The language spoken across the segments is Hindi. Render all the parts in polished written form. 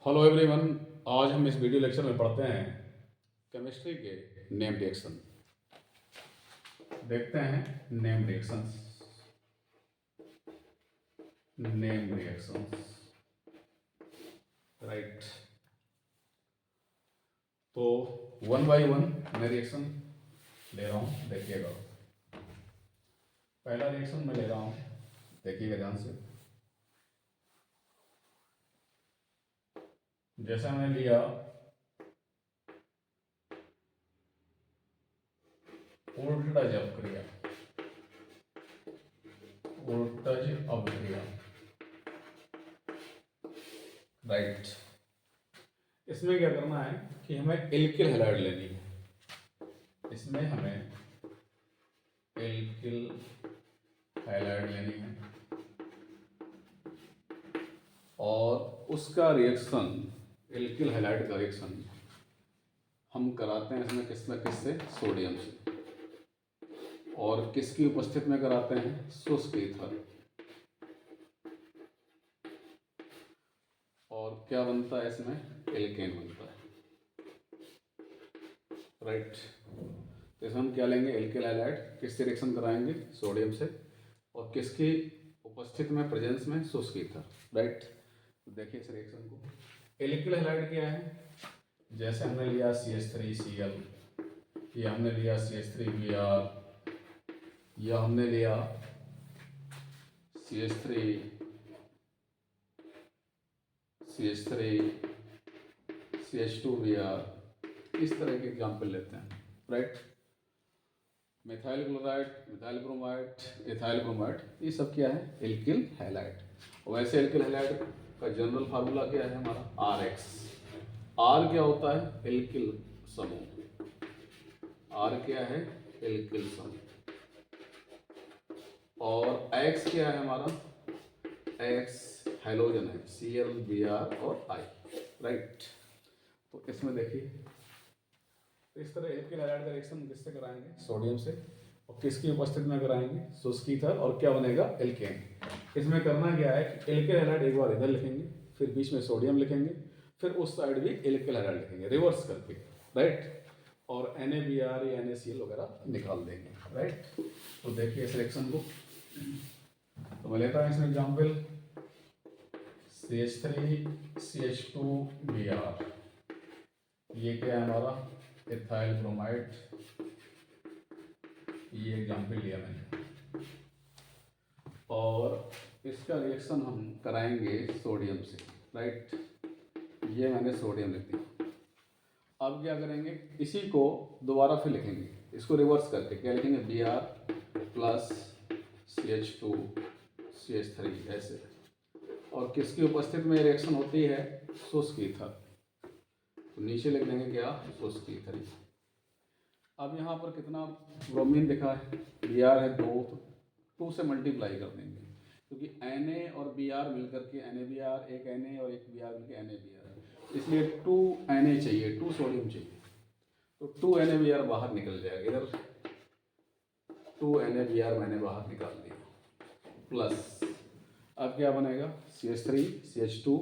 Hello everyone. आज हम इस वीडियो लेक्चर में पढ़ते हैं केमिस्ट्री के नेम रिएक्शन। देखते हैं नेम रिएक्शंस। राइट। तो वन बाय वन मैं रिएक्शन ले रहा हूँ, देखिएगा। पहला रिएक्शन मैं ले रहा हूँ, देखिएगा ध्यान से। जैसे हमने लिया वोल्टेज अभिक्रिया, राइट। इसमें क्या करना है कि हमें एल्किल हैलाइड लेनी है। इसमें हमें एल्किल हैलाइड लेनी है और उसका रिएक्शन, एल्किल हैलाइड का रिएक्शन हम कराते हैं इसमें किससे सोडियम से, और किसकी उपस्थिति में कराते हैं? शुष्क ईथर। और क्या बनता है इसमें? एल्केन बनता है, राइट। तो इसमें हम क्या लेंगे? Alkyl halide. किससे रिएक्शन कराएंगे? सोडियम से। और किसकी उपस्थिति में, प्रेजेंस में? शुष्क ईथर, राइट। तो देखिए इस रिएक्शन को। एल्किल हैलाइड क्या है? जैसे हमने लिया CH3Cl, या हमने लिया CH3Br, या हमने लिया CH2Br, इस तरह के एग्जाम्पल लेते हैं, right. Methyl chloride, methyl bromide, ethyl bromide, ये सब क्या है? Alkyl halide. और वैसे एल्किल हैलाइड का जनरल फार्मूला क्या है हमारा? RX। R क्या होता है? एल्किल समूह। R क्या है? एल्किल समूह। और X क्या है हमारा? X हैलोजन है, Cl, Br और I, राइट। तो इसमें देखिए, तो इस तरह एल्किल हैलाइड का रिएक्शन किससे कराएंगे? सोडियम से। और किसकी उपस्थिति में कराएंगे? शुष्क ईथर। और क्या बनेगा? एल्केन। इसमें करना क्या है कि एल्किल हैलाइड एक बार इधर लिखेंगे, फिर बीच में सोडियम लिखेंगे, फिर उस साइड भी एल्किल हैलाइड लिखेंगे, रिवर्स करके, राइट। और NaBr या NaCl वगैरह निकाल देंगे, राइट। तो देखिए इस रिएक्शन को। तो मैं लेता हूँ इसमें एग्जाम्पल CH3CH2Br। ये क्या है हमारा? Ethyl bromide. ये एग्जाम्पल लिया मैंने। और इसका रिएक्शन हम कराएंगे सोडियम से, राइट। ये मैंने सोडियम लिख दिया। अब क्या करेंगे? इसी को दोबारा फिर लिखेंगे, इसको रिवर्स करके क्या लिखेंगे? Br प्लस CH2 CH3 ऐसे। और किसकी उपस्थिति में रिएक्शन होती है? शुष्क ईथर। तो नीचे लिख देंगे क्या? शुष्क ईथर। अब यहाँ पर कितना ब्रोमीन दिखा है? Br है 2, तो 2 से मल्टीप्लाई कर देंगे, क्योंकि Na और Br मिलकर के NaBr, एक Na और एक Br मिलकर NaBr है, इसलिए 2 Na चाहिए, 2 सोडियम चाहिए। तो 2 NaBr बाहर निकल जाएगा, इधर 2 NaBr मैंने बाहर निकाल दिया, प्लस अब क्या बनेगा? CH3 CH2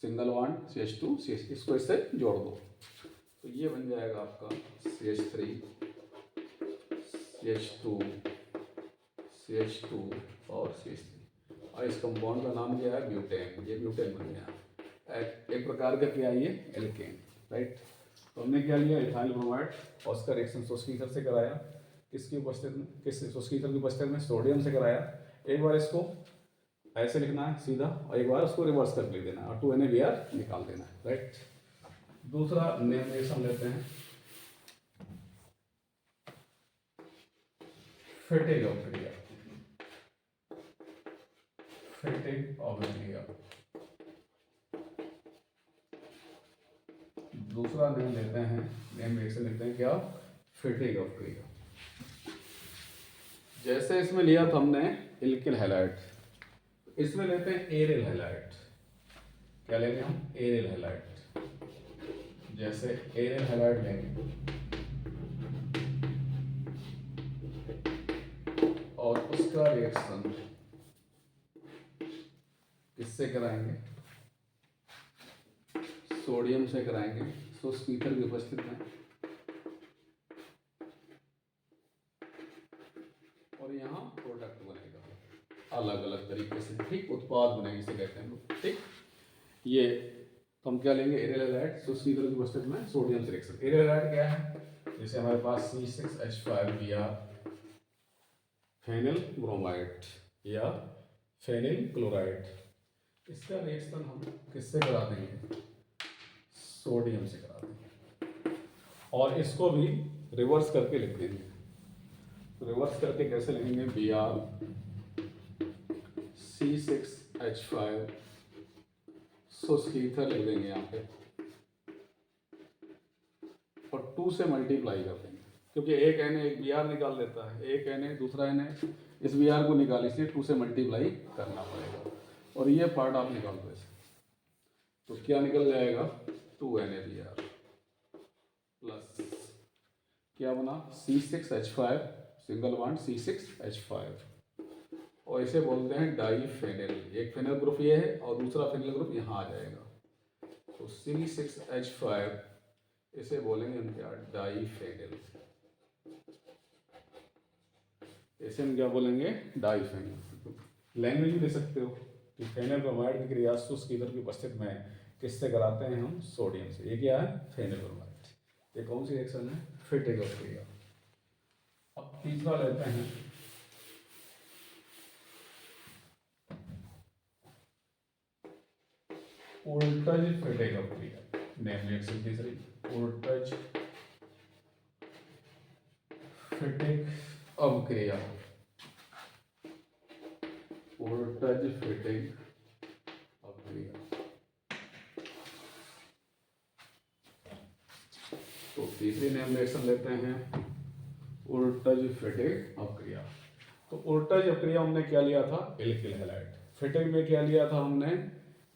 single bond CH2 CH, इसको इससे जोड़ दो, तो ये बन जाएगा आपका CH3 CH2 CH2 और CH3। और इस कंपाउंड का नाम क्या है? ब्यूटेन। ये ब्यूटेन बन गया, एक प्रकार का क्या है? ये एल्केन, राइट। तो हमने क्या लिया? इथाइल ब्रोमाइड, और उसका रिएक्शन शुष्क ईथर से कराया। किसकी उपस्थिति में? किस शुष्क ईथर की उपस्थिति में? सोडियम से कराया। एक बार इसको ऐसे लिखना है सीधा, और एक बार उसको रिवर्स कर लिख देना है, और 2 NaBr निकाल देना है, राइट। दूसरा नेम रिएक्शन लेते हैं, फेटिग अभिक्रिया। फेटिग अभिक्रिया दूसरा नेम लेते हैं, नेम रिएक्शन लेते हैं क्या? फेटिग अभिक्रिया। जैसे इसमें लिया था हमने एल्किल हैलाइड, इसमें लेते हैं एरिल हैलाइड। क्या लेंगे हम? Aryl halide. जैसे एरिल हैलाइड लेंगे और उसका रिएक्शन किससे कराएंगे? सोडियम से कराएंगे शुष्क ईथर की उपस्थिति में, और यहाँ प्रोडक्ट बनेगा अलग अलग तरीके से, ठीक, उत्पाद बनेगी इसे कहते हैं लोग, ठीक। ये तो हम क्या लेंगे, एरियल हैलाइड शुष्क ईथर की उपस्थिति में सोडियम से रिएक्शन। एरियल हैलाइड क्या है, जैसे हमारे पास C6H5Br फेनिल ब्रोमाइड या फेनिल क्लोराइड, इसका रिएक्शन हम किससे करा देंगे, सोडियम से करा देंगे, और इसको भी रिवर्स करके लिख देंगे। तो रिवर्स करके कैसे लिखेंगे, Br C6H5 शुष्क ईथर लिख देंगे यहाँ पे, और 2 से मल्टीप्लाई कर देंगे, क्योंकि एक एन एक Br निकाल देता है, एक एन दूसरा एन इस Br को निकाल, इसलिए 2 से मल्टीप्लाई करना पड़ेगा, और ये पार्ट आप निकाल दो ऐसे, तो क्या निकल जाएगा, 2NaBr प्लस क्या बना, C6H5 सिंगल बॉन्ड C6H5, और इसे बोलते हैं डाईफेनिल। एक फेनिल ग्रुप ये है और दूसरा फेनिल ग्रुप यहाँ आ जाएगा, तो C6H5 इसे बोलेंगे हम क्या, डाईफेनिल। इसे हम क्या बोलेंगे, डाईफेनिल। लैंग्वेज भी दे सकते हो कि फेनिल ब्रोमाइड की क्रिया शुष्क ईथर की उपस्थिति में किससे कराते हैं हम, सोडियम से। ये क्या है, फेनिल ब्रोमाइड। ये कौन सी रिएक्शन है, फिटिंग क्रिया। अब तीसरा लेते हैं, वोल्टेज फिटिंग क्रिया, नेम रिएक्शन तीसरी, वोल्टेज फिटिंग अवक्रिया, वोल्टेज फिटिंग अवक्रिया। तो तीसरी नेम रिएक्शन लेते हैं, वोल्टेज फिटिंग अवक्रिया। तो वोल्टेज अवक्रिया हमने क्या लिया था, एल्किल हैलाइड। फिटिंग में क्या लिया था हमने,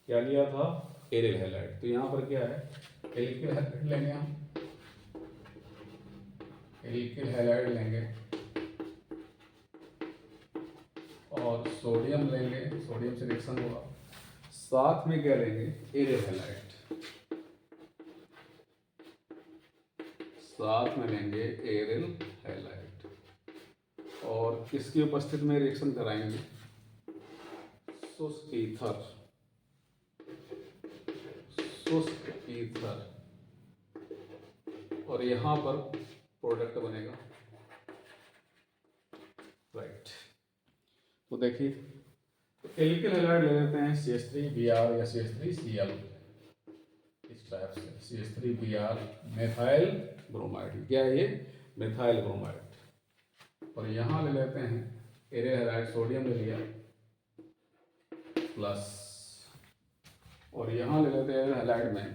क्या लिया था, एरियल हैलाइड। तो यहाँ पर क्या है, एल्किल हैलाइड लेंगे हम, एल्किल हैलाइड लेंगे, और सोडियम लेंगे, सोडियम से रिएक्शन होगा, साथ में क्या लेंगे, एरियल हैलाइड, साथ में लेंगे एरियल हैलाइड, और किसकी उपस्थिति में रिएक्शन कराएंगे, शुष्क ईथर, शुष्क ईथर, और यहाँ पर प्रोडक्ट बनेगा, राइट। तो देखिए, तो एल्किल हैलाइड ले लेते हैं CH3Br या CH3Cl, इस टाइप से CH3Br मेथाइल ब्रोमाइड, क्या है ये, मेथाइल ब्रोमाइड। और यहाँ ले लेते हैं एरियल हैलाइड, सोडियम ले लिया प्लस, और यहाँ ले लेते हैं हैलाइड में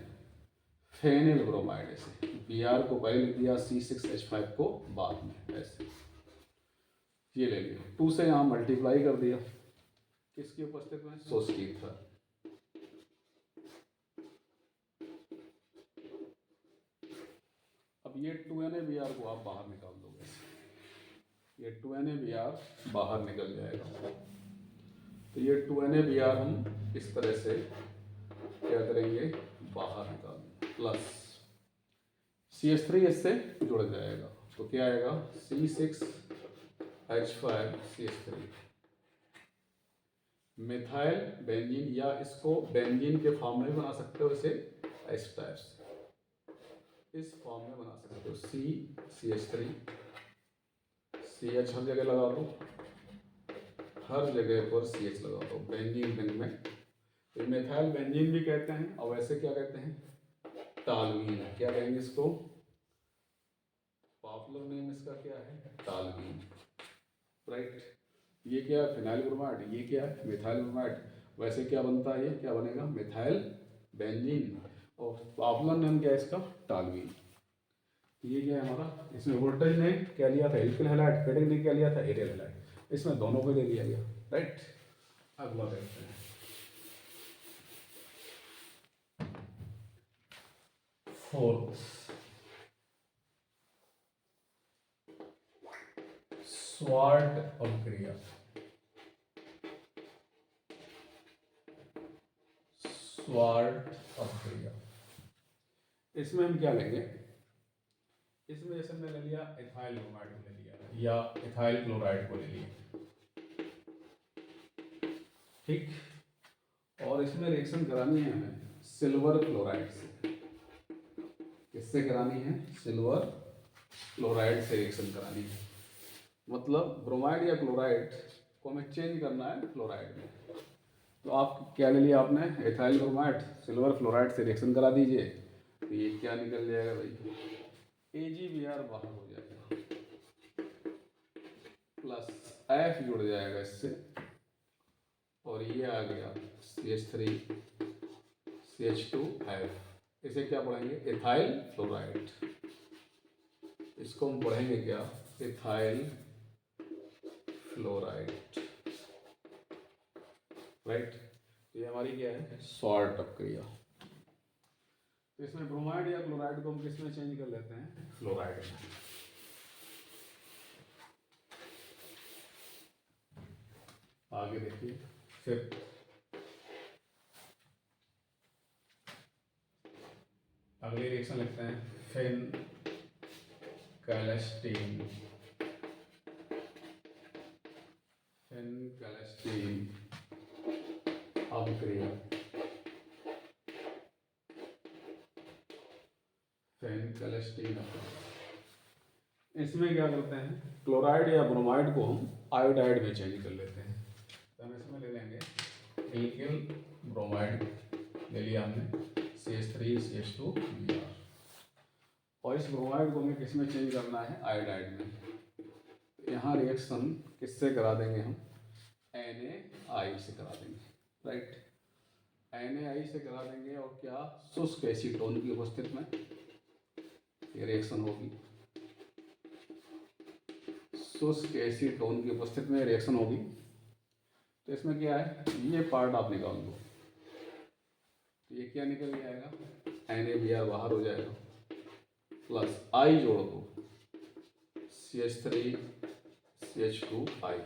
फेनिल ब्रोमाइड, ऐसे Br को पहले लिख दिया, C6H5 को बाद में, ऐसे ये ले लिया, 2 से यहाँ मल्टीप्लाई कर दिया, किसकी उपस्थिति में, शुष्क ईथर। अब ये 2NaBr को आप बाहर निकाल दोगे, ये 2NaBr बाहर निकल जाएगा। तो ये 2NaBr हम इस तरह से क्या करेंगे, बाहर निकाल देंगे, प्लस CH3 इससे जुड़ जाएगा, तो क्या आएगा, C6H5 CH3 मिथाइल बेंजीन, या इसको बेंजीन के फॉर्म में भी बना सकते हो, इसे इस टाइप से, इस फॉर्म में बना सकते हो, CH3 CH हर जगह लगा दो, हर जगह पर CH लगा दो, बेंजीन रिंग में, तो मिथाइल बेंजीन भी कहते हैं, और वैसे क्या कहते हैं, टालवीन, क्या कहेंगे इसको, पॉपुलर नेम इसका क्या है, टालवीन, राइट। ये क्या है, फिनाइल ब्रोमाइड, ये क्या है, मिथाइल ब्रोमाइड। वैसे क्या बनता है, ये क्या बनेगा, मिथाइल बेंजीन, और पॉपुलर नेम क्या है इसका, टालवीन। ये क्या है हमारा, इसमें वोल्टेज ने क्या लिया था, एल्किल हैलाइड, फिटिंग ने क्या लिया था, एरियल हैलाइड, इसमें दोनों को दे दिया गया, राइट। अगला देखते हैं, फोर्थ, स्वार्ट अवक्रिया, स्वार्ट अवक्रिया। इसमें हम क्या लेंगे, इसमें जैसे हमने ले लिया एथाइल ब्रोमाइड को ले लिया या एथाइल क्लोराइड को ले लिया, ठीक। और इसमें रिएक्शन करानी है हमें सिल्वर क्लोराइड से। किससे करानी है? सिल्वर क्लोराइड से रिएक्शन करानी है। मतलब ब्रोमाइड या क्लोराइड को हमें चेंज करना है क्लोराइड में। तो आप क्या ले लिया आपने? एथाइल ब्रोमाइड सिल्वर क्लोराइड से रिएक्शन करा दीजिए, तो ये क्या निकल जाएगा भाई? AgBr बाहर हो जाएगा प्लस F जुड़ जाएगा इससे, और ये आ गया CH3 CH2F। इसे क्या पढ़ेंगे? Ethyl fluoride. इसको हम पढ़ेंगे क्या? Ethyl fluoride, right. ये हमारी क्या है? सॉल्ट अपक्रिया। तो इसमें ब्रोमाइड या क्लोराइड को हम किस में चेंज कर लेते हैं? फ्लोराइड में। आगे देखिए फिर अगली रिएक्शन लिखते हैं फिन कैलेस्टीन। फिन कैलेस्टीन अपक्रिया। फिन कैलेस्टीन अपक्रिया। इसमें क्या करते हैं? क्लोराइड या ब्रोमाइड को हम आयोडाइड में चेंज कर लेते हैं। तो हम इसमें ले लेंगे एल्किल ब्रोमाइड ले लिया हमने CH3 CH2Br, और इस ब्रोमाइड को हमें किस में चेंज करना है? आयोडाइड में। तो यहाँ रिएक्शन किससे करा देंगे हम? NaI से करा देंगे, राइट। NaI से करा देंगे, और क्या? शुष्क एसीटोन की उपस्थिति में ये रिएक्शन होगी। शुष्क एसीटोन की उपस्थिति में रिएक्शन होगी। तो इसमें क्या है? ये पार्ट आप निकाल दो, तो ये क्या निकल जाएगा? NaBr बाहर हो जाएगा प्लस I जोड़ दो CH3 CH2I।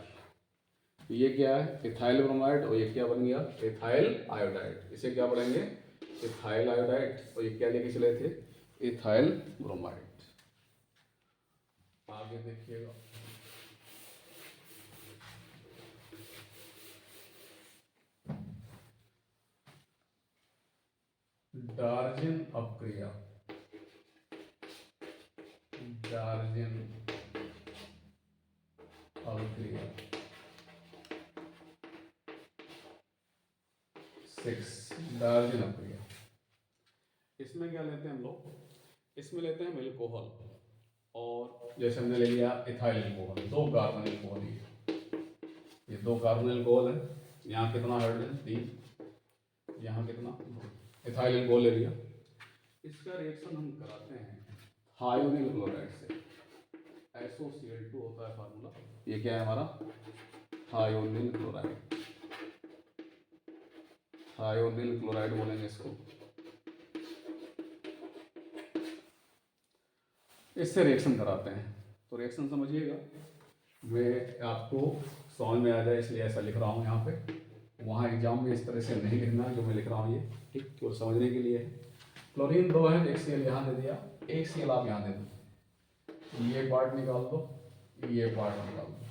ये क्या है? इथाइल ब्रोमाइड, और ये क्या बन गया? Ethyl iodide. इसे क्या पढ़ेंगे? Ethyl iodide. और ये क्या लेके चले थे? Ethyl bromide. आगे देखिएगा डार्जिन अपक्रिया। डार्जिन अपक्रिया 6 डार्जिन अपक्रिया। इसमें क्या लेते हैं हम लोग? इसमें लेते हैं एल्कोहल, और जैसे हमने ले लिया इथाइल अल्कोहल, 2 कार्बन अल्कोहल। ये 2 कार्बन अल्कोहल है। यहाँ कितना हाइड्रोजन? 3। यहाँ कितना? इथाइल अल्कोहल ले लिया। इसका रिएक्शन हम कराते हैं थायोनिल क्लोराइड से। SOCl2 होता है फार्मूला। ये क्या है हमारा? Thionyl chloride. थायोनिल क्लोराइड बोलेंगे इसको। इससे रिएक्शन कराते हैं। तो रिएक्शन समझिएगा, मैं आपको समझ में आ जाए इसलिए ऐसा लिख रहा हूँ यहाँ पे। वहाँ एग्जाम में इस तरह से नहीं लिखना जो मैं लिख रहा हूँ, ये ठीक केवल समझने के लिए है। क्लोरीन 2 है, एक Cl यहाँ दे दिया, एक Cl आप यहाँ दे दो, ये पार्ट निकाल दो, ये पार्ट निकाल दो।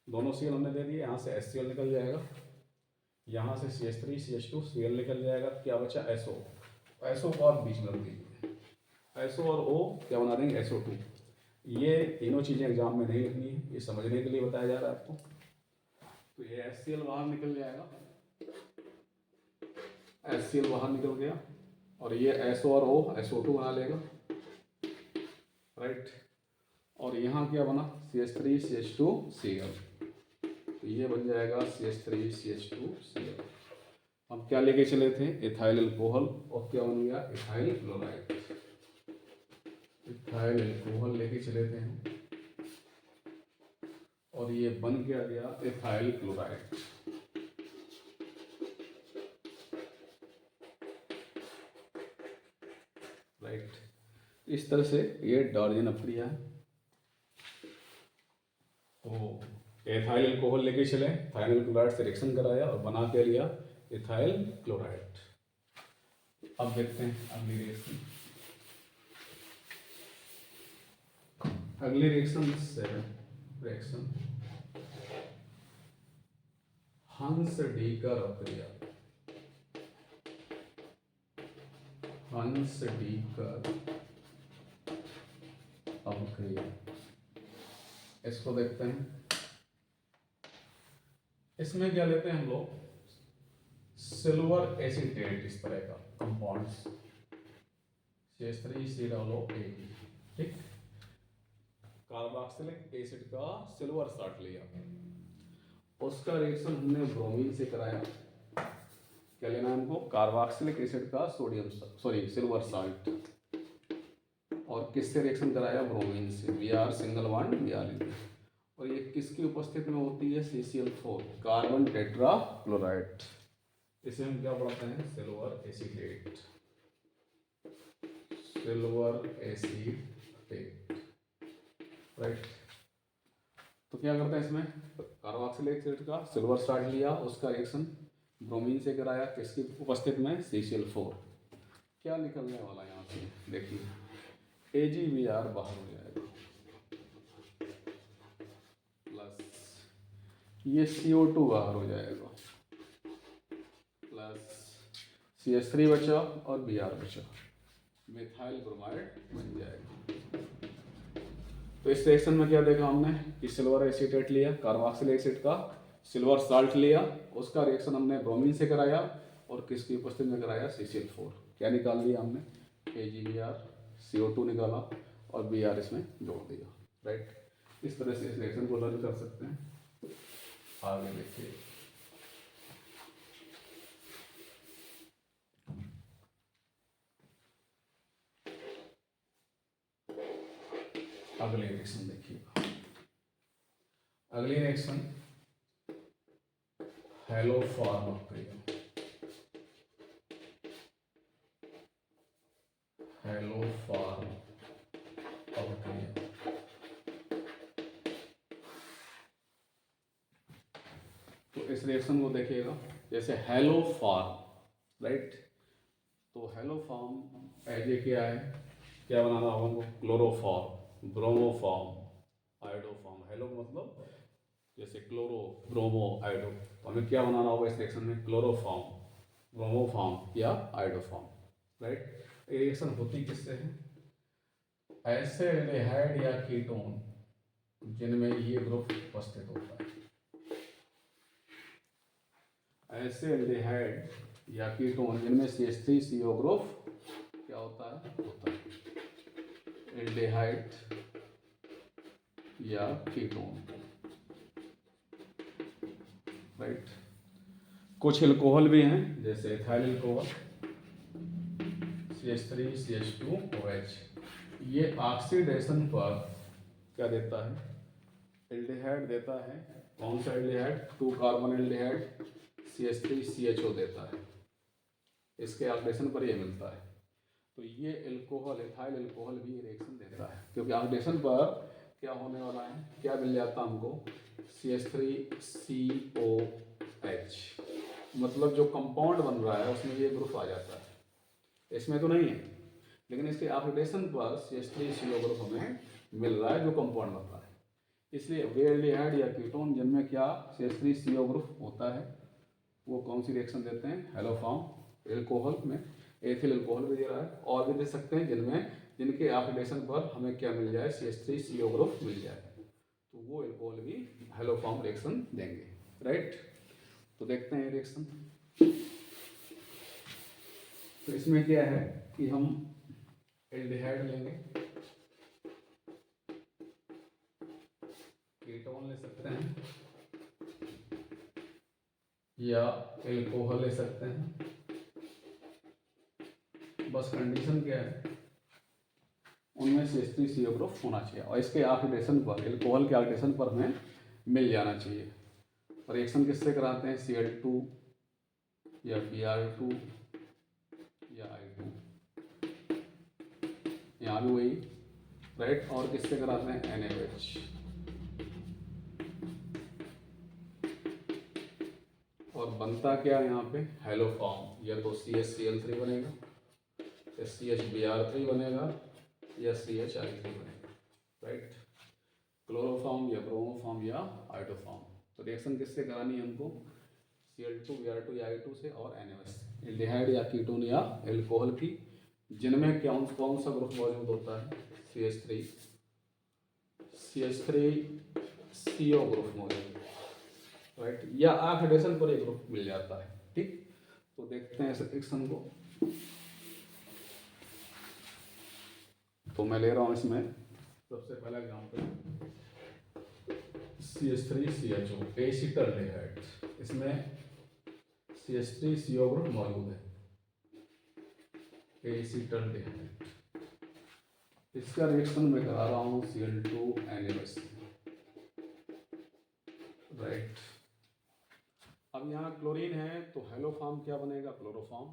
दोनों Cl हमने दे दिए, यहाँ से HCl निकल जाएगा, यहाँ से CH3 CH2 Cl निकल जाएगा। क्या बचा? SO। SO को आप बीच में रख दीजिए, SO और O क्या बना देंगे? SO2। ये तीनों चीज़ें एग्जाम में नहीं लिखनी है, ये समझने के लिए बताया जा रहा है आपको। तो ये HCl बाहर निकल जाएगा, HCl बाहर निकल गया, और ये SO और O SO2 बना लेगा, राइट। और यहाँ क्या बना? CH3 CH2 Cl। तो ये बन जाएगा CH3 CH2 Cl। हम क्या लेके चले थे? इथाइल अल्कोहल, और क्या बन गया? Ethyl chloride. इथाइल अल्कोहल लेके चले थे हम, और ये बन के आ गया इथाइल क्लोराइड। राइट। इस तरह से ये डार्जिन अपक्रिया है। तो एथाइल अल्कोहल लेके चले, थायोनिल क्लोराइड से रिएक्शन कराया और बना के लिया इथाइल क्लोराइड। अब देखते हैं अगली रिएक्शन। अगली रिएक्शन से रिएक्शन हंस डीकर अक्रिया, हंस डीकर अक्रिया, इसको देखते हैं। इसमें क्या लेते हैं हम लोग, सिल्वर एसीटेट, इस तरह का कंपाउंड्स CH3COOAT, ठीक। कार्बोक्सिलिक एसिड का सिल्वर साल्ट लिया, उसका रिएक्शन हमने ब्रोमीन से कराया। क्या लेना है हमको, कार्बोक्सिलिक एसिड का सिल्वर साल्ट, और किससे रिएक्शन कराया, ब्रोमीन से, Br सिंगल बॉन्ड Br, और ये किसकी उपस्थिति में होती है, CCl4, कार्बन टेट्रा क्लोराइड। इसे हम क्या पढ़ते हैं, silver acetate, silver acetate, right. तो क्या करते हैं इसमें, कार्बोक्सिलिक एसिड का सिल्वर साल्ट लिया, उसका रिएक्शन ब्रोमीन से कराया, किसकी उपस्थिति में, CCl4। क्या निकलने वाला यहाँ से देखिए, AgBr बाहर हो जाएगा, प्लस ये CO2 बाहर हो जाएगा, प्लस CH3 बचा और Br बचा, मिथाइल ब्रोमाइड बन जाएगा। तो इस रिएक्शन में क्या देखा हमने कि सिल्वर एसीटेट लिया, कार्बोक्सिलिक एसिड का सिल्वर साल्ट लिया, उसका रिएक्शन हमने ब्रोमीन से कराया, और किसकी उपस्थिति में कराया, CCl4। क्या निकाल लिया हमने, AgBr, CO2 निकाला और Br इसमें जोड़ दिया, राइट। इस तरह से इस रिएक्शन को लर्न कर सकते हैं। आगे देखिए, अगली रिएक्शन देखिएगा। अगली रिएक्शन हैलोफॉर्म अक्रिया, हैलोफॉर्म अक्रिया। तो इस रिएक्शन को देखिएगा, जैसे हैलोफॉर्म, राइट। तो हैलोफॉर्म एज ए क्या है, क्या बनाना होगा हमको, क्लोरोफॉर्म, ब्रोमोफॉर्म, आयोडोफॉर्म। हेलो मतलब जैसे क्लोरो, ब्रोमो, आयोडो, तो हमें क्या बनाना होगा इस रिएक्शन में, क्लोरोफॉर्म, ब्रोमोफॉर्म या आयोडोफॉर्म, राइट। ये रिएक्शन होती किससे है, ऐसे एल्डिहाइड या कीटोन जिनमें ये ग्रुप उपस्थित होता है, ऐसे एल्डिहाइड या कीटोन जिनमें CH3CO ग्रुप क्या होता है, एल्डिहाइड या कीटोन, राइट। कुछ एल्कोहल भी हैं, जैसे एथाइल एल्कोहल, CH3CH2OH, ये ऑक्सीडेशन पर क्या देता है, एल्डिहाइड देता है। कौन सा एल्डिहाइड, 2 कार्बन एल्डिहाइड CH3CHO देता है, इसके ऑक्सीडेशन पर ये मिलता है। तो ये एल्कोहल, एथाइल एल्कोहल भी रिएक्शन देता है, क्योंकि ऑक्सीडेशन पर क्या होने वाला है, क्या मिल जाता हमको, CH3COH, मतलब जो कंपाउंड बन रहा है उसमें ये ग्रुप आ जाता है, इसमें तो नहीं है, लेकिन इसके ऑक्सीडेशन पर CH3CO ग्रुप हमें मिल रहा है जो कंपाउंड बन रहा है। इसलिए वे एल्डिहाइड या कीटोन जिनमें क्या CH3CO ग्रुप होता है, वो कौन सी रिएक्शन देते हैं, हैलोफॉर्म एल्कोहल में, एथिल एल्कोहल भी दे रहा है, और भी दे सकते हैं जिनके ऑक्सीडेशन पर हमें क्या मिल जाए, CH3CO ग्रुप मिल जाए, तो वो एल्कोहल भी हैलोफॉर्म रिएक्शन देंगे, राइट। तो देखते हैं रिएक्शन। तो इसमें क्या है कि हम एल्डिहाइड लेंगे, कीटोन ले सकते हैं या एल्कोहल ले सकते हैं, बस कंडीशन क्या है, उनमें CH3CO ग्रुप होना चाहिए, और इसके ऑक्सीडेशन पर, एल्कोहल के ऑक्सीडेशन पर हमें मिल जाना चाहिए। रिएक्शन किससे कराते हैं, Cl2 या Br2 या I2, यहाँ भी वही, राइट। और किससे कराते हैं, NaOH, और बनता क्या यहाँ पे, हैलोफॉर्म, या तो CHCl3 बनेगा, या CHBr3 बनेगा, या CHI3 बनेगा, राइट। क्लोरोफॉर्म या ब्रोमोफॉर्म या आयोडोफॉर्म। तो रिएक्शन किससे करानी है हमको? Cl2 Br2 या I2 से और NaOH, एल्डिहाइड या कीटोन या एल्कोहल की, जिनमें कौन सा ग्रुप मौजूद होता है? CH3CO ग्रुप मौजूद है, राइट, या ऑक्सीडेशन पर एक ग्रुप मिल जाता है। ठीक, तो देखते हैं इस रिएक्शन को। तो मैं ले रहा हूँ इसमें सबसे पहला एग्जाम्पल CH3CHO एसिटाल्डिहाइड, इसमें CH3CO ग्रुप मौजूद है, एसिटाल्डिहाइड। इसका रिएक्शन मैं करा रहा हूँ Cl2NaOH, राइट। अब यहाँ क्लोरीन है तो हेलोफॉर्म क्या बनेगा? क्लोरोफॉर्म।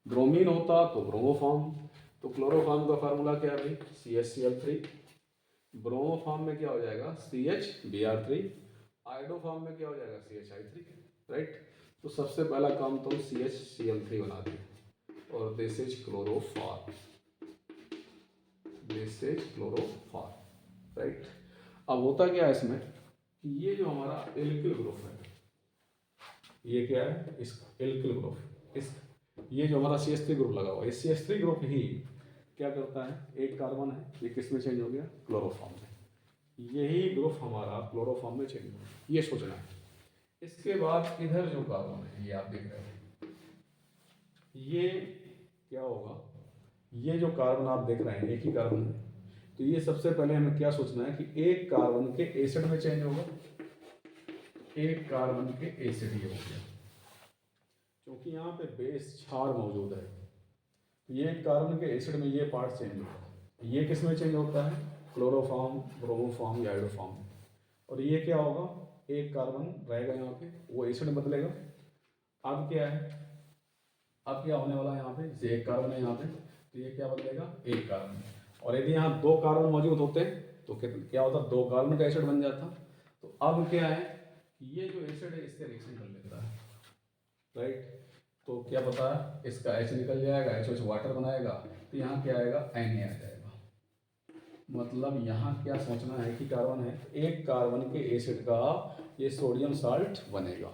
ब्रोमीन होता तो ब्रोमोफॉर्म। तो क्लोरोफॉर्म का फार्मूला क्या है भाई? CHCl3। ब्रोमोफॉर्म में क्या हो जाएगा? CHBr3। आयोडोफॉर्म में क्या हो जाएगा? CHI3, right. तो सबसे पहला काम तो CHCl3 बना दिया, और this is chloroform, this is chloroform, right. अब होता क्या है इसमें कि ये जो हमारा एल्किल ग्रुप है, ये क्या है? इस एल्किल ग्रुप, इस ये जो हमारा CH3 ग्रुप लगा हुआ है, इस CH3 ग्रुप ही क्या करता है? एक कार्बन है, ये किस में चेंज हो गया? क्लोरोफॉर्म में। यही ग्रुप हमारा क्लोरोफॉर्म में चेंज हो गया, ये सोचना है। इसके बाद इधर जो कार्बन है, ये आप देख रहे हैं, ये क्या होगा? ये जो कार्बन आप देख रहे हैं, एक ही कार्बन है, तो ये सबसे पहले हमें क्या सोचना है कि एक कार्बन के एसिड में चेंज होगा, एक कार्बन के एसिड ये हो गया, क्योंकि यहाँ पे बेस क्षार मौजूद है, तो ये कार्बन के एसिड में ये पार्ट चेंज होगा। ये किस में चेंज होता है? क्लोरोफॉर्म, ब्रोमोफॉर्म या आयोडोफॉर्म। और ये क्या होगा? एक कार्बन रहेगा यहाँ पे, वो एसिड बदलेगा। अब क्या है? अब क्या होने वाला है यहाँ पे? एक कार्बन है यहाँ पे, तो ये क्या बदलेगा? एक कार्बन। और यदि यहाँ दो कार्बन मौजूद होते तो क्या होता? दो कार्बन का एसिड बन जाता। तो अब क्या है? ये जो एसिड है इससे रिएक्शन कर लेता है, राइट। तो क्या पता है? इसका H निकल जाएगा, H वाटर बनाएगा, तो यहाँ क्या आएगा? Na आ जाएगा। मतलब यहाँ क्या सोचना है कि कार्बन है, एक कार्बन के एसिड का ये सोडियम साल्ट बनेगा,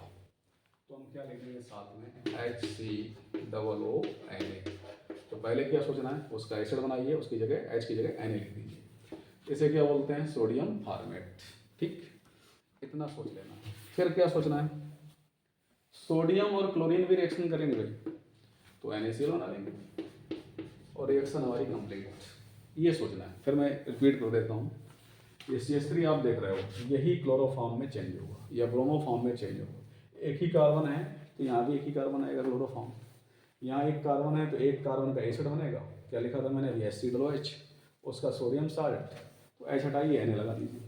तो हम क्या लिखेंगे साथ में? HCOONA। तो पहले क्या सोचना है? उसका एसिड बनाइए, उसकी जगह H की जगह Na लिख दीजिए। इसे क्या बोलते हैं? Sodium format. ठीक, इतना सोच लेना। फिर क्या सोचना है? सोडियम और क्लोरीन भी रिएक्शन करेंगे भाई, तो NaCl बना लेंगे और रिएक्शन हमारी कंप्लीट, ये सोचना है। फिर मैं रिपीट कर देता हूँ। ये CH3 आप देख रहे हो, यही क्लोरोफॉर्म में चेंज होगा या ब्रोमोफॉर्म में चेंज होगा। एक ही कार्बन है तो यहाँ भी एक ही कार्बन आएगा, क्लोरोफॉर्म। यहाँ एक कार्बन है तो एक कार्बन का एसिड बनेगा, क्या लिखा था मैंने? HCOOH, उसका सोडियम साल्ट, तो H हटाइए, Na लगा दीजिए।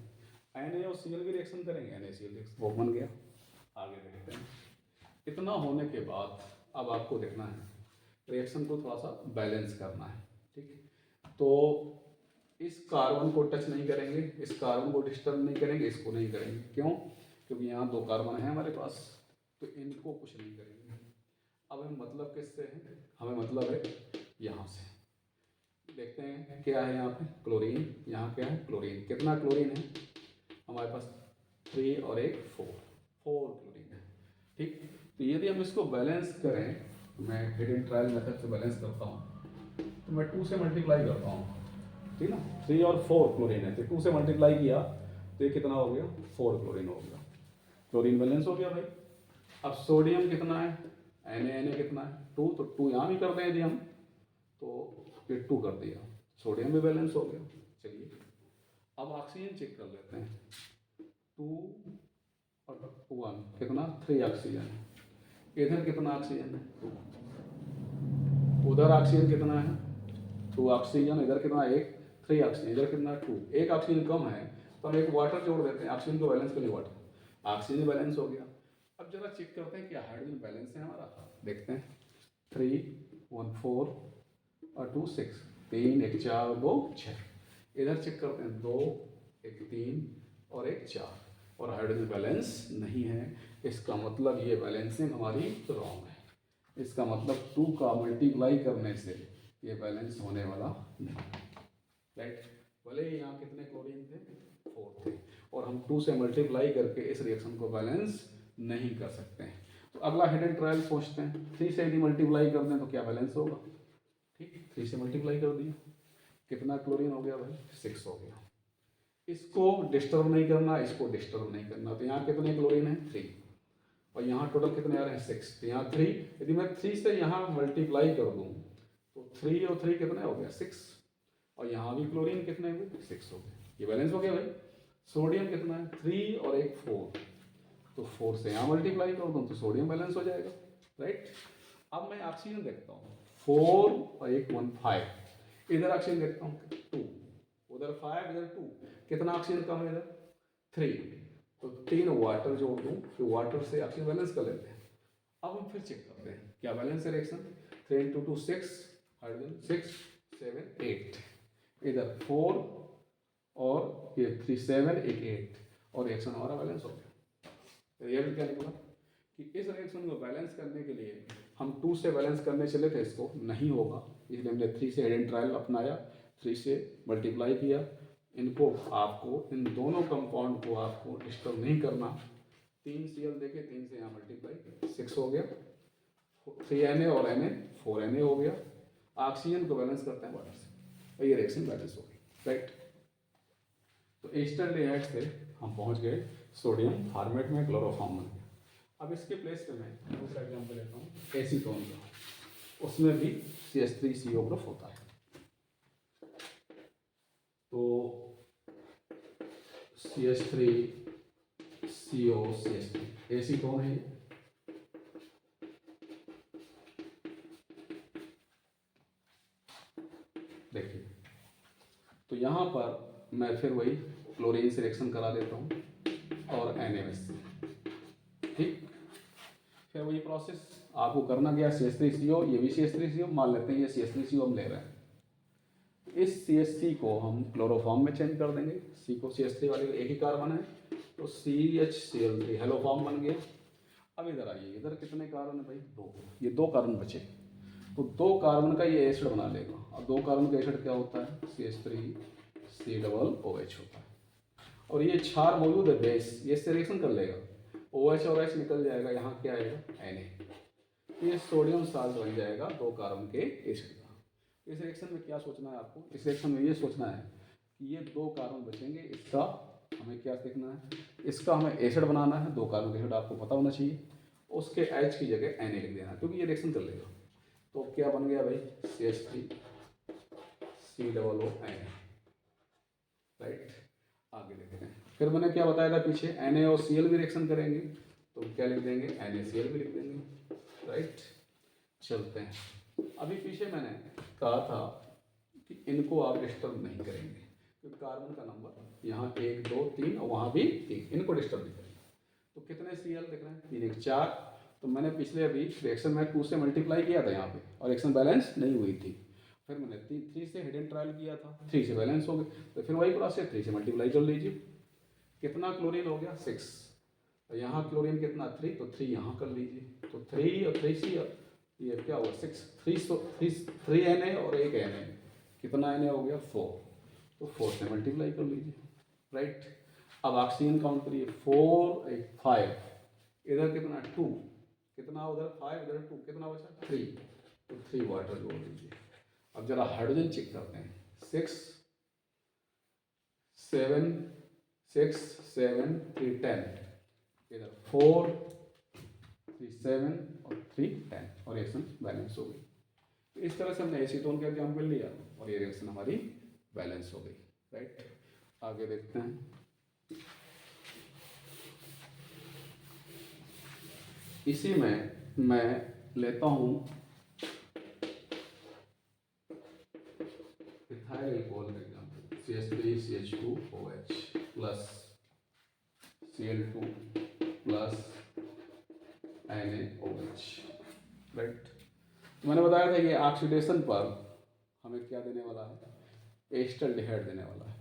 Na और Cl भी रिएक्शन करेंगे, NaCl वो बन गया। आगे देखते हैं। इतना होने के बाद अब आपको देखना है, रिएक्शन को थोड़ा सा बैलेंस करना है। ठीक, तो इस कार्बन को टच नहीं करेंगे, इस कार्बन को डिस्टर्ब नहीं करेंगे, इसको नहीं करेंगे। क्यों? क्योंकि यहाँ दो कार्बन है हमारे पास, तो इनको कुछ नहीं करेंगे। अब हमें मतलब किससे है? हमें मतलब है यहाँ से। देखते हैं क्या है यहाँ पे? क्लोरीन। यहाँ क्या है? क्लोरीन। कितना क्लोरीन है हमारे पास? 3 और एक 4 क्लोरीन है। ठीक, तो यदि हम इसको बैलेंस करें, मैं हिडन ट्रायल मेथड से बैलेंस करता हूँ, तो मैं 2 से मल्टीप्लाई करता हूँ, ठीक ना। 3 और 4 क्लोरीन है, तो 2 से मल्टीप्लाई किया तो ये कितना हो गया? 4 क्लोरीन हो गया। क्लोरीन बैलेंस हो गया भाई। अब सोडियम कितना है? Na कितना है? 2, तो 2 यहाँ भी कर दें यदि हम, तो ये 2 कर दिया, सोडियम भी बैलेंस हो गया। चलिए अब ऑक्सीजन चेक कर लेते हैं। 2 और 1 कितना? 3 ऑक्सीजन। इधर कितना ऑक्सीजन है? 2। उधर ऑक्सीजन कितना है? 2 ऑक्सीजन। इधर कितना? 1। 3 ऑक्सीजन। इधर कितना? 2। एक ऑक्सीजन कम है तो हम एक वाटर जोड़ देते हैं, ऑक्सीजन को बैलेंस के लिए वाटर। ऑक्सीजन बैलेंस हो गया। अब जरा चेक करते हैं क्या हाइड्रोजन बैलेंस है हमारा। देखते हैं। 3 1 4 और 2 6, 3 1 4 2 6। इधर चेक करते हैं, 2 1 3 और 1 4, और हाइड्रोजन बैलेंस नहीं है। इसका मतलब ये बैलेंसिंग हमारी रॉन्ग है। इसका मतलब 2 का मल्टीप्लाई करने से ये बैलेंस होने वाला नहीं, राइट। भले ही यहाँ कितने क्लोरीन थे? 4 थे, और हम 2 से मल्टीप्लाई करके इस रिएक्शन को बैलेंस नहीं कर सकते हैं। तो अगला हिडन ट्रायल सोचते हैं, 3 से यदि मल्टीप्लाई कर दें तो क्या बैलेंस होगा। ठीक, 3 से मल्टीप्लाई कर दिया, कितना क्लोरीन हो गया भाई, 6 हो गया। इसको डिस्टर्ब नहीं करना, इसको डिस्टर्ब नहीं करना, तो यहाँ कितने क्लोरीन है 3, और यहाँ टोटल कितने आ रहे हैं 6, तो यहाँ 3, यदि मैं 3 से यहाँ मल्टीप्लाई कर दूँ तो 3 और 3 कितने हो गया 6, और यहाँ भी क्लोरीन कितने हुए 6 हो गए, ये बैलेंस हो गया भाई। सोडियम कितना है 3 और एक 4, तो 4 से यहाँ मल्टीप्लाई कर दूँ तो सोडियम बैलेंस हो जाएगा, राइट। अब मैं ऑक्सीजन देखता हूँ, 4 और एक 1 5, इधर ऑक्सीजन देखता हूँ 2, उधर 5 इधर 2, कितना ऑक्सीजन कम है इधर 3, तो 3 वाटर जोड़ दूँ, फिर वाटर से ऑक्सीजन बैलेंस कर लेते हैं। अब हम फिर चेक करते हैं क्या बैलेंस है रिएक्शन, 3 into 2 6, हाइड्रोजन 6 7 8, इधर 4 और ये 3 7 एक 8, और रिएक्शन हमारा बैलेंस हो गया। रिजल्ट क्या निकला कि इस रिएक्शन को बैलेंस करने के लिए हम 2 से बैलेंस करने चले थे, इसको नहीं होगा, इसलिए हमने 3 से हिडन ट्रायल अपनाया, 3 से मल्टीप्लाई किया। इनको आपको इन दोनों कंपाउंड को आपको डिस्टर्ब नहीं करना, 3 Cl देके 3 से यहाँ मल्टीप्लाई 6 हो गया, 3Na और Na 4Na हो गया। ऑक्सीजन को बैलेंस करते हैं वाटर से, और ये रिएक्शन बैलेंस हो गई, राइट। तो एस्टरडेहाइड से हम पहुंच गए सोडियम फॉर्मेट में, क्लोरोफॉर्म बन गया। अब इसके प्लेस पे मैं दूसरा एग्जाम्पल लेता हूँ एसीटोन का, उसमें भी CH3CO ग्रुप होता है। तो CH3CO CH3 एसीटोन है। देखिए, तो यहाँ पर मैं फिर वही क्लोरीन से रिएक्शन करा देता हूँ और NaOH से, ठीक। फिर वही प्रोसेस आपको करना गया, CH3CO, ये भी CH3CO मान लेते हैं, ये CH3CO हम ले रहे हैं। इस CH3 को हम क्लोरोफॉर्म में चेंज कर देंगे, C को CH3 वाले एक ही कार्बन है, तो CHCl3 हेलो फॉर्म बन गया। अब इधर आइए, इधर कितने कार्बन है भाई 2, ये 2 कार्बन बचे, तो 2 कार्बन का ये एसिड बना लेगा। अब 2 कार्बन का एसिड क्या होता है CH3COOH होता है, और ये क्षार मौजूद है बेस, ये इससे रिएक्शन कर लेगा, OH और H निकल जाएगा, यहाँ क्या आएगा Na, ये सोडियम साल्ट बन जाएगा 2 कार्बन के एसिड का। इस रिएक्शन में क्या सोचना है आपको, इस रिएक्शन में ये सोचना है कि ये 2 कार्बन बचेंगे, इसका हमें क्या देखना है, इसका हमें एसिड बनाना है, 2 कार्बन का एसिड आपको पता होना चाहिए, उसके H की जगह Na लिख देना, क्योंकि ये रिएक्शन कर लेगा। तो क्या बन गया भाई CH3COO Na, राइट। आगे देखते हैं, फिर मैंने क्या बताया था पीछे, Na और Cl भी रिएक्शन करेंगे, तो क्या लिख देंगे NaCl भी लिख देंगे, राइट। चलते हैं, अभी पीछे मैंने कहा था कि इनको आप डिस्टर्ब नहीं करेंगे, क्योंकि कार्बन का नंबर यहाँ 1 2 3 और वहाँ भी 3, इनको डिस्टर्ब नहीं करेंगे। तो कितने Cl दिख रहे हैं 3 1 4, तो मैंने पिछले अभी रिएक्शन में 2 से मल्टीप्लाई किया था यहाँ पे, और रिएक्शन बैलेंस नहीं हुई थी, फिर मैंने 3 से हिडन ट्रायल किया था, 3 से बैलेंस हो गए, तो फिर वही प्रोसेस 3 से मल्टीप्लाई कर लीजिए, कितना क्लोरीन हो गया 6, और यहाँ क्लोरीन कितना 3, तो 3 यहाँ कर लीजिए, तो 3 और 3Cl, ये क्या हुआ 6, 3 Na और एक Na, कितना Na हो गया 4, तो 4 से मल्टीप्लाई कर लीजिए, राइट। अब ऑक्सीजन काउंट करिए, 4 एक 5, इधर कितना 2, कितना उधर 5 इधर 2, कितना बचा 3, तो 3 वाटर जोड़ दीजिए। अब जरा हाइड्रोजन चेक करते हैं, 6 7 6 7 3 10, इधर 4 3 7 और 3 10, और रिएक्शन बैलेंस हो गई। तो इस तरह से हमने एसीटोन का एग्जाम्पल लिया और ये रिएक्शन हमारी बैलेंस हो गई, राइट। आगे देखते हैं, इसी में मैं लेता हूँ इथाइल अल्कोहल का example, CH3CH2OH plus Cl2 plus NaOH, right. तो मैंने बताया था कि ऑक्सीडेशन पर हमें क्या देने वाला है, एस्टल्डिहाइड देने वाला है।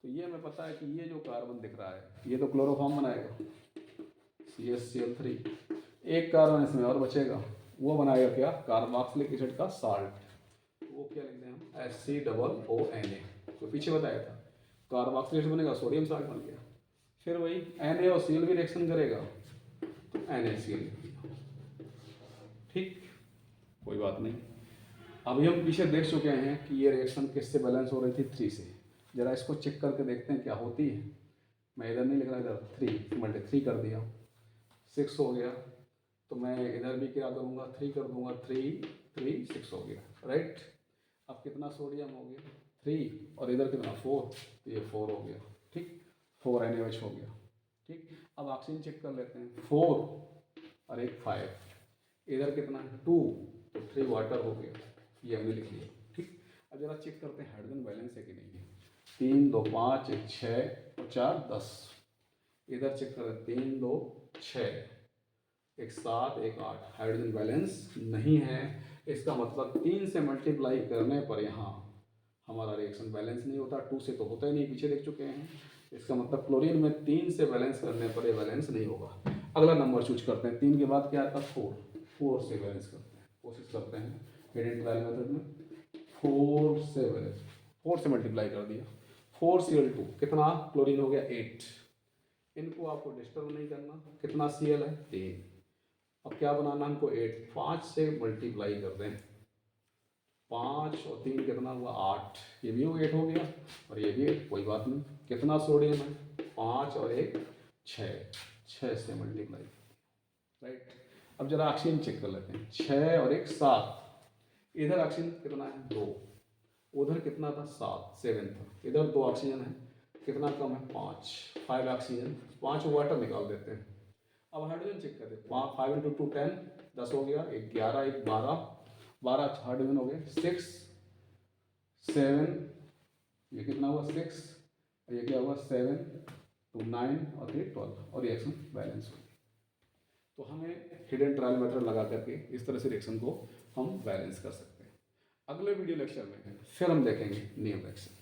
तो ये हमें पता है कि ये जो कार्बन दिख रहा है ये तो क्लोरोफॉर्म बनाएगा CHCl3, एक कार्बन इसमें और बचेगा, वो बनाएगा क्या कार्बोक्सिलिक एसिड का साल्ट, वो क्या लिखते हैं हम HCOONA, तो पीछे बताया था कार्बोक्सिलेट बनेगा, सोडियम साल्ट बन गया। फिर वही NaOCl भी रिएक्शन करेगा तो NaCl लिख दिया। ठीक, कोई बात नहीं। अभी हम पीछे देख चुके हैं कि ये रिएक्शन किससे बैलेंस हो रही थी, 3 से। ज़रा इसको चेक करके देखते हैं क्या होती है। मैं इधर नहीं लिख रहा, इधर 3 × 3 कर दिया, 6 हो गया। तो मैं इधर भी क्या करूँगा, 3 कर दूंगा, 3 3 6 हो गया, राइट। अब कितना सोडियम हो गया, 3, और इधर कितना 4, तो ये 4 हो गया। ठीक, 4 NaOH हो गया। ठीक, अब ऑक्सीजन चेक कर लेते हैं, 4 और एक 5, इधर कितना है 2, तो 3 वाटर हो गया, ये हमने लिख लिया। ठीक, अब जरा चेक करते हैं हाइड्रोजन बैलेंस है कि नहीं है। 3 2 5 1 6 और 4 10, इधर चेक करें 3 2 6 1 7 1 8, हाइड्रोजन बैलेंस नहीं है। इसका मतलब 3 से मल्टीप्लाई करने पर यहाँ हमारा रिएक्शन बैलेंस नहीं होता, 2 से तो होता ही नहीं, पीछे देख चुके हैं। इसका मतलब क्लोरीन में 3 से बैलेंस करने पर ये बैलेंस नहीं होगा। अगला नंबर चूज करते हैं, 3 के बाद क्या आता है 4 से बैलेंस करते हैं, कोशिश करते हैं हिडन ट्रायल मेथड में। 4 से बैलेंस, 4 से मल्टीप्लाई कर दिया, 4Cl2 कितना क्लोरीन हो गया 8। इनको आपको डिस्टर्ब नहीं करना, कितना Cl है 3। अब क्या बनाना हमको 8, 5 से मल्टीप्लाई कर दें, 5 और 3 कितना हुआ 8, ये भी 8 हो गया और ये भी 8, कोई बात नहीं। कितना सोडियम है 5 और 1 6 से मल्टीप्लाई, राइट। अब जरा ऑक्सीजन चेक कर लेते हैं, 6 और 1 7, इधर ऑक्सीजन कितना है 2, उधर कितना था 7 था, इधर 2 ऑक्सीजन है, कितना कम है 5 ऑक्सीजन, 5 वाटर निकाल देते हैं। अब हाइड्रोजन चेक करते हैं, 5 × 2 10, 10 हो गया, 1 11 1 12 हाइड्रोजन हो गए, 6 7, ये कितना हुआ 6, और ये क्या हुआ 7 2 9 और 3 12, और रिएक्शन बैलेंस हो गई। तो हमें हिडन ट्रायल मेथड लगा करके इस तरह से रिएक्शन को हम बैलेंस कर सकते हैं। अगले वीडियो लेक्चर में फिर हम देखेंगे न्यू रिएक्शन।